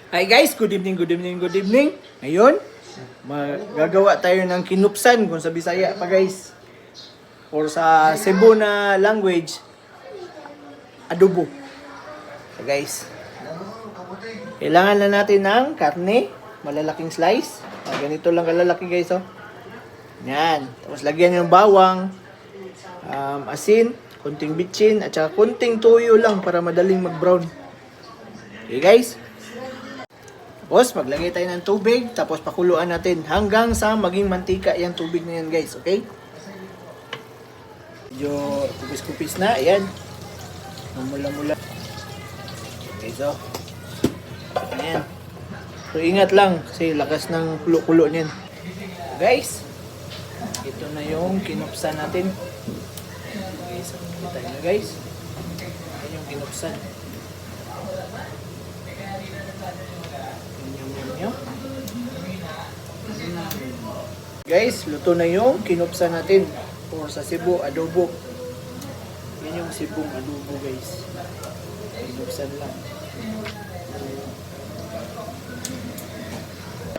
Hi guys, good evening, good evening, good evening. Ngayon, magagawa tayo ng kinupsan kung sa Bisaya pa guys. Or sa Cebu na language, adobo. So guys, kailangan na natin ng karne, malalaking slice. Ganito lang kalalaki guys oh. Yan. Tapos lagyan ng bawang, asin, kunting bitchin, at saka kunting tuyo lang para madaling mag-brown. Okay guys? Tapos, maglagay tayo ng tubig, tapos pakuluan natin hanggang sa maging mantika yung tubig na yan guys, okay? Medyo kupis-kupis na, ayan. Mamula-mula. Okay, so. Ayan. So, ingat lang kasi lakas ng kulo-kulo niyan. Guys, ito na yung kinupsan natin. Okay, so kita na guys. Ayan yung kinupsan. Guys, luto na yung kinupsan natin or sa Cebu, adobo. Yan yung Cebong adobo guys. Kinupsan lang.